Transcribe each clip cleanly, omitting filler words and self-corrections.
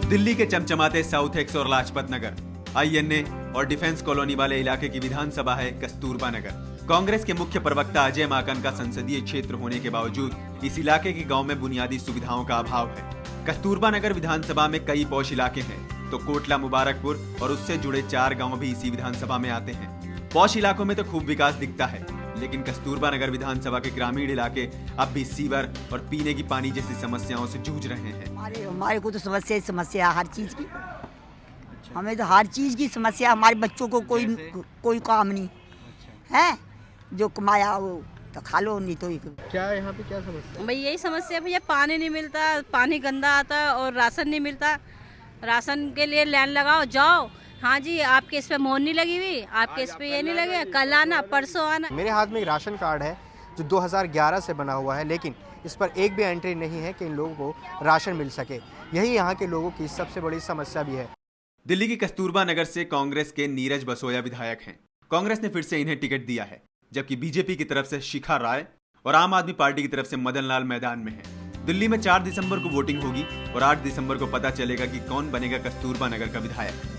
दिल्ली के चमचमाते south x और Lajpat Nagar, INA और डिफेंस कॉलोनी वाले इलाके की विधानसभा है कस्तूरबा नगर। कांग्रेस के मुख्य प्रवक्ता अजय माकन का संसदीय क्षेत्र होने के बावजूद इस इलाके के गांव में बुनियादी सुविधाओं का अभाव है। कस्तूरबा नगर विधानसभा में कई पौष इलाके हैं, तो कोटला, मुबारकपुर और उससे जुड़े 4 गांव भी इसी विधानसभा में आते हैं। पौष इलाकों में तो खूब विकास दिखता है, लेकिन कस्तूरबा नगर विधानसभा के ग्रामीण इलाके अब भी सीवर और पीने की पानी जैसी समस्याओं से जूझ रहे हैं। हमारे को तो समस्या हर चीज की, हमें तो हर चीज की समस्या। हमारे बच्चों को कोई काम नहीं है, जो कमाया वो तो खा लो, नहीं तो क्या यहाँ पे क्या समस्या? भाई यही समस्या भैया, पानी नहीं मिलता, पानी गंदा आता और राशन नहीं मिलता। राशन के लिए लाइन लगाओ जाओ, हाँ जी आपके इस पे मोहर नहीं लगी हुई, आपके इस पे ये नहीं लगे, कल आना परसों आना। मेरे हाथ में एक राशन कार्ड है जो 2011 से बना हुआ है, लेकिन इस पर एक भी एंट्री नहीं है कि इन लोगों को राशन मिल सके। यही यहाँ के लोगों की सबसे बड़ी समस्या भी है। दिल्ली की कस्तूरबा नगर से कांग्रेस के नीरज बसोया विधायक हैं। कांग्रेस ने फिर से इन्हें टिकट दिया है, जबकि बीजेपी की तरफ से शिखा राय और आम आदमी पार्टी की तरफ से मदन लाल मैदान में है। दिल्ली में 4 दिसंबर को वोटिंग होगी और 8 दिसंबर को पता चलेगा कि कौन बनेगा कस्तूरबा नगर का विधायक।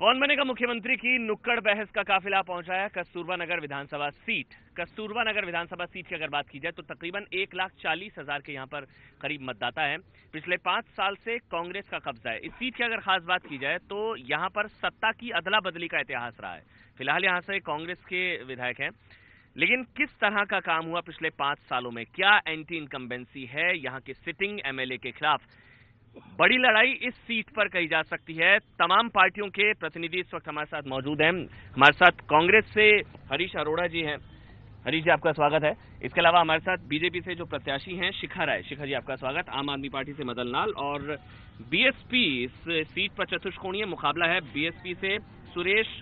कौन बनेगा मुख्यमंत्री की नुक्कड़ बहस का काफिला पहुंचा है कस्तूरबा नगर विधानसभा सीट। कस्तूरबा नगर विधानसभा सीट की अगर बात की जाए तो तकरीबन 1,40,000 के यहां पर करीब मतदाता हैं। पिछले 5 साल से कांग्रेस का कब्जा है। इस सीट की अगर खास बात की जाए तो यहां पर सत्ता की अदला बदली का इतिहास रहा है। फिलहाल यहां से कांग्रेस के विधायक हैं, लेकिन किस तरह का काम हुआ पिछले 5 सालों में, क्या एंटी इनकम्बेंसी है यहाँ के सिटिंग एमएलए के खिलाफ, बड़ी लड़ाई इस सीट पर कही जा सकती है। तमाम पार्टियों के प्रतिनिधि इस वक्त हमारे साथ मौजूद हैं। हमारे साथ कांग्रेस से हरीश अरोड़ा जी हैं। हरीश जी आपका स्वागत है। इसके अलावा हमारे साथ बीजेपी से जो प्रत्याशी हैं शिखा राय। शिखा जी आपका स्वागत। आम आदमी पार्टी से मदन लाल और बीएसपी इस सीट पर चतुष्कोणीय मुकाबला है। बीएसपी से सुरेश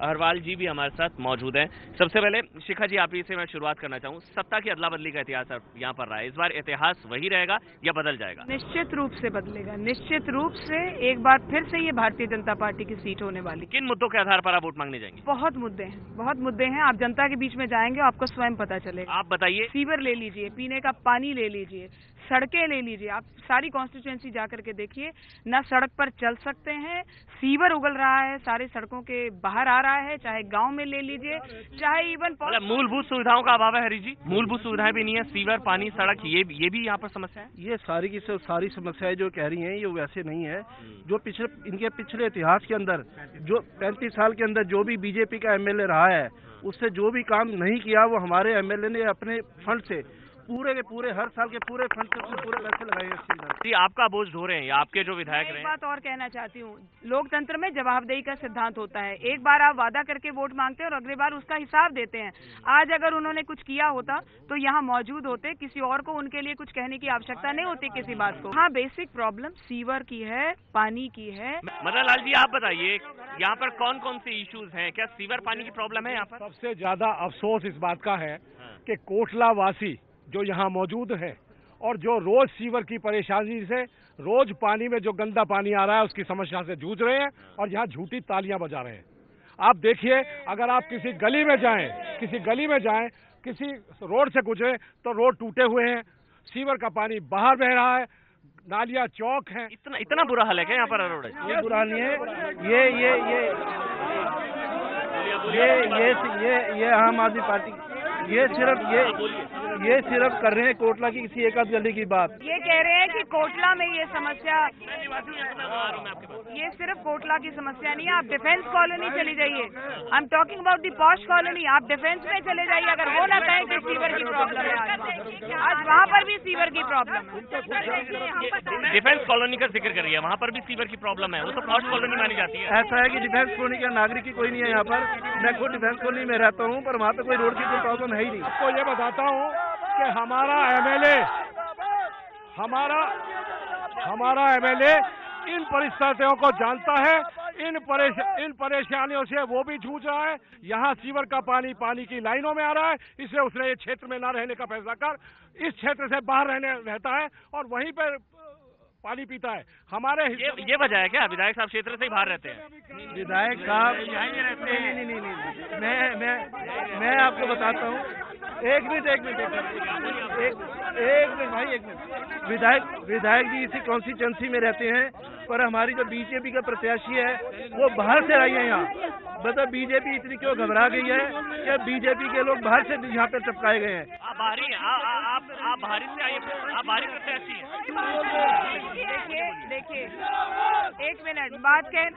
अहरवाल जी भी हमारे साथ मौजूद हैं। सबसे पहले शिखा जी आप ही से मैं शुरुआत करना चाहूँ। सत्ता की अदला बदली का इतिहास यहाँ पर रहा है, इस बार इतिहास वही रहेगा या बदल जाएगा? निश्चित रूप से बदलेगा, निश्चित रूप से एक बार फिर से ये भारतीय जनता पार्टी की सीट होने वाली। किन मुद्दों के आधार पर आप वोट मांगने जाएंगे? बहुत मुद्दे हैं, बहुत मुद्दे हैं। आप जनता के बीच में जाएंगे आपको स्वयं पता चलेगा। आप बताइए। सीवर ले लीजिए, पीने का पानी ले लीजिए, सड़कें ले लीजिए। आप सारी कॉन्स्टिट्यूएंसी जा करके देखिए, न सड़क पर चल सकते हैं, सीवर उगल रहा है, सारे सड़कों के बाहर आ रहा है, चाहे गांव में ले लीजिए, चाहे इवन मूलभूत सुविधाओं का अभाव है। हरी जी, मूलभूत सुविधाएं भी नहीं है, सीवर, पानी, सड़क, ये भी यहाँ पर समस्या है। ये सारी की सारी समस्याएं जो कह रही हैं ये वैसे नहीं है। जो इनके पिछले इतिहास के अंदर जो 35 साल के अंदर जो भी बीजेपी का एमएलए रहा है, उससे जो भी काम नहीं किया वो हमारे एमएलए ने अपने फंड से पूरे के पूरे हर साल के पूरे फंड से पूरे पैसे लगाए हैं। आपका बोझ ढो रहे हैं या आपके जो विधायक रहे हैं? एक बात और कहना चाहती हूँ, लोकतंत्र में जवाबदेही का सिद्धांत होता है। एक बार आप वादा करके वोट मांगते हैं और अगली बार उसका हिसाब देते हैं। आज अगर उन्होंने कुछ किया होता तो यहाँ मौजूद होते, किसी और को उनके लिए कुछ कहने की आवश्यकता नहीं होती किसी बात को। हाँ, बेसिक प्रॉब्लम सीवर की है, पानी की है। मदन लाल जी आप बताइए, यहाँ पर कौन कौन से इश्यूज हैं? क्या सीवर, पानी की प्रॉब्लम है यहाँ पर? सबसे ज्यादा अफसोस इस बात का है कि कोटला वासी जो यहाँ मौजूद है और जो रोज सीवर की परेशानी से, रोज पानी में जो गंदा पानी आ रहा है उसकी समस्या से जूझ रहे हैं और यहाँ झूठी तालियां बजा रहे हैं। आप देखिए, अगर आप किसी गली में जाएं, किसी रोड से गुजरे तो रोड टूटे हुए हैं, सीवर का पानी बाहर बह रहा है, नालियां चौक हैं। इतना बुरा हाल है क्या यहाँ पर अरोड़ा? ये बुरा नहीं है, ये आम आदमी पार्टी ये सिर्फ कर रहे हैं कोटला की किसी एक आध गली की बात। ये कह रहे हैं कि कोटला में ये समस्या, ये सिर्फ कोटला की समस्या नहीं है। आप डिफेंस कॉलोनी चली जाइए, I am talking about the posh colony. आप डिफेंस में चले जाइए, अगर वो ना कहें कि सीवर की प्रॉब्लम है, आज वहाँ पर भी सीवर की प्रॉब्लम है। डिफेंस कॉलोनी का जिक्र करिए, वहाँ पर भी सीवर की प्रॉब्लम है, वो तो पॉश कॉलोनी मानी जाती है। ऐसा है कि डिफेंस कॉलोनी का नागरिक ही कोई नहीं है यहाँ पर। मैं खुद डिफेंस कॉलोनी में रहता हूँ, पर वहाँ पे कोई रोड की कोई प्रॉब्लम है ही नहीं। आपको ये बताता हूँ कि हमारा एमएलए इन परिस्थितियों को जानता है, इन परेशानियों से वो भी जूझ रहा है। यहाँ सीवर का पानी की लाइनों में आ रहा है, इसलिए उसने ये क्षेत्र में ना रहने का फैसला कर इस क्षेत्र से बाहर रहता है और वहीं पर पानी पीता है। हमारे ये वजह है क्या? विधायक साहब क्षेत्र से ही बाहर रहते हैं? विधायक साहब यहीं रहते हैं। नहीं, मैं आपको बताता हूँ। एक मिनट भाई, एक मिनट। विधायक जी इसी कॉन्स्टिट्यूंसी में रहते हैं, पर हमारी जो बीजेपी का प्रत्याशी है वो बाहर से आई है यहाँ। मतलब बीजेपी इतनी क्यों घबरा गई है कि बीजेपी के लोग बाहर से यहाँ पर टपकाए गए हैं। आप बाहरी हैं, आप बाहरी से आइए, आप बाहरी प्रत्याशी हैं। देखिए, एक मिनट बात कह,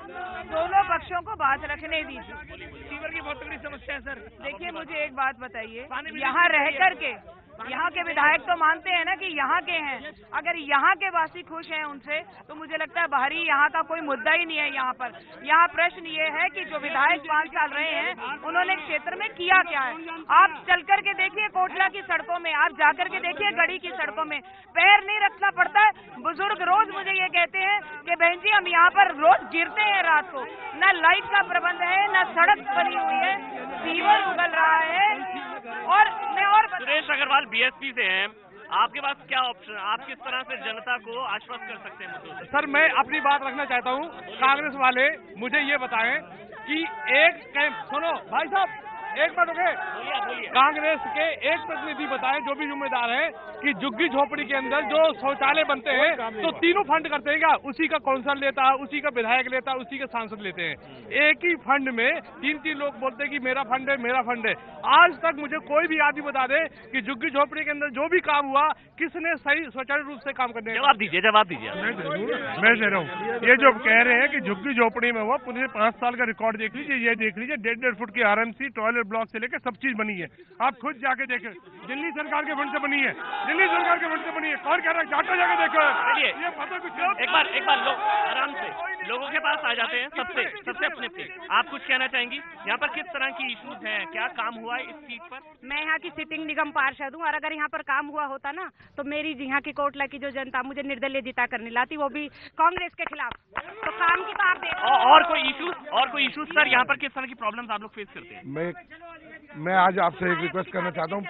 दोनों पक्षों को बात रखने दीजिए। सीवर की बहुत बड़ी समस्या है सर। देखिए, मुझे एक बात बताइए, यहाँ रह करके यहाँ के विधायक तो मानते हैं ना कि यहाँ के हैं। अगर यहाँ के वासी खुश हैं उनसे, तो मुझे लगता है बाहरी यहाँ का कोई मुद्दा ही नहीं है। यहाँ पर यहाँ प्रश्न ये है कि जो विधायक 5 साल रहे हैं, उन्होंने क्षेत्र में किया क्या है। आप चल करके देखिए कोटला की सड़कों में, आप जाकर के देखिए गढ़ी की सड़कों में, पैर नहीं रखना पड़ता है। बुजुर्ग रोज मुझे ये कहते हैं कि बहन जी हम यहाँ पर रोज गिरते हैं रात को। न लाइट का प्रबंध है, न सड़क बनी हुई है, सीवर उगल रहा है। और सुरेश अग्रवाल बीएसपी से हैं, आपके पास क्या ऑप्शन, आप किस तरह से जनता को आश्वस्त कर सकते हैं? सर, मैं अपनी बात रखना चाहता हूँ। कांग्रेस वाले मुझे ये बताएं कि एक कैंप, सुनो भाई साहब, एक मिनट रुके। कांग्रेस के एक प्रतिनिधि बताएं, जो भी जिम्मेदार है, कि झुग्गी झोपड़ी के अंदर जो शौचालय बनते हैं तो तीनों फंड करते हैं क्या? उसी का काउंसिल लेता है, उसी का विधायक लेता है, उसी के सांसद लेते हैं। एक ही फंड में 3 लोग बोलते हैं कि मेरा फंड है, मेरा फंड है। आज तक मुझे कोई भी आदमी बता दे कि झुग्गी झोपड़ी के अंदर जो भी काम हुआ, किसने सही सुचारू रूप से काम करने। जवाब दीजिए। मैं दे रहा हूँ। ये जो कह रहे हैं कि झुग्गी झोपड़ी में हुआ, पूरे 5 साल का रिकॉर्ड देख लीजिए। ये देख लीजिए, 1.5 फुट की आरएमसी, टॉयलेट ब्लॉक से लेकर सब चीज बनी है। आप खुद जाके देखें, दिल्ली सरकार के फंड से बनी है, दिल्ली सरकार के फंड से बनी है। कौन कह रहा है? जाके देखो। ये पता कुछ एक बार लोग आराम से लोगों के पास आ जाते हैं, सबसे अपने। आप कुछ कहना चाहेंगी? यहाँ पर किस तरह की इश्यूज हैं, क्या काम हुआ है इस चीज पर? मैं यहाँ की सिटिंग निगम पार्षद हूँ, और अगर यहाँ पर काम हुआ होता ना, तो मेरी यहाँ की कोटला की जो जनता मुझे निर्दलीय जिता कर लाती, वो भी कांग्रेस के खिलाफ। तो काम की तो आप देखो। और कोई इश्यूज सर, यहाँ पर किस तरह की प्रॉब्लम्स आप लोग फेस करते हैं? मैं आज आपसे एक रिक्वेस्ट करना चाहता हूँ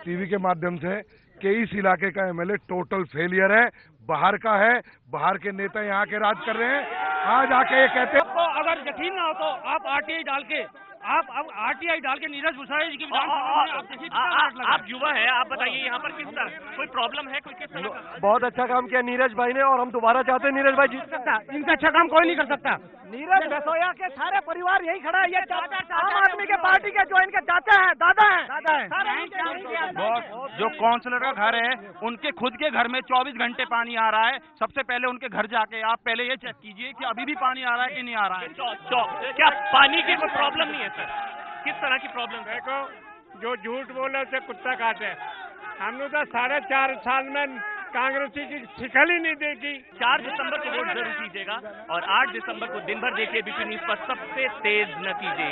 टीवी के माध्यम से, कि इस इलाके का एमएलए टोटल फेलियर है, बाहर का है, बाहर के नेता यहाँ के राज कर रहे हैं। आज आके ये कहते हैं, आपको अगर यकीन ना हो तो आप आरटीआई डाल के नीरज भूसारी जी की आप युवा है, आप बताइए यहाँ पर किस तरह कोई प्रॉब्लम है, कोई किस तरह का? बहुत अच्छा काम किया नीरज भाई ने, और हम दोबारा चाहते हैं नीरज भाई जीत सकता। इनका अच्छा काम कोई नहीं कर सकता। नीरज भसोया के सारे परिवार यही खड़ा है। ये आम आदमी के पार्टी के जो इनके चाचा है, दादा है। जो काउंसलर का घर है, उनके खुद के घर में 24 घंटे पानी आ रहा है। सबसे पहले उनके घर जाके आप पहले ये चेक कीजिए कि अभी भी पानी आ रहा है कि नहीं आ रहा है। क्या पानी की कोई प्रॉब्लम नहीं है सर? किस तरह की प्रॉब्लम? देखो, जो झूठ बोले उसे कुत्ता काटे। हमने तो 4.5 साल में कांग्रेसी की शिकल ही नहीं देखी। 4 दिसंबर को वोट जरूर कीजिएगा, और 8 दिसंबर को दिन भर देखिए बीपी न्यूज पर सबसे तेज नतीजे।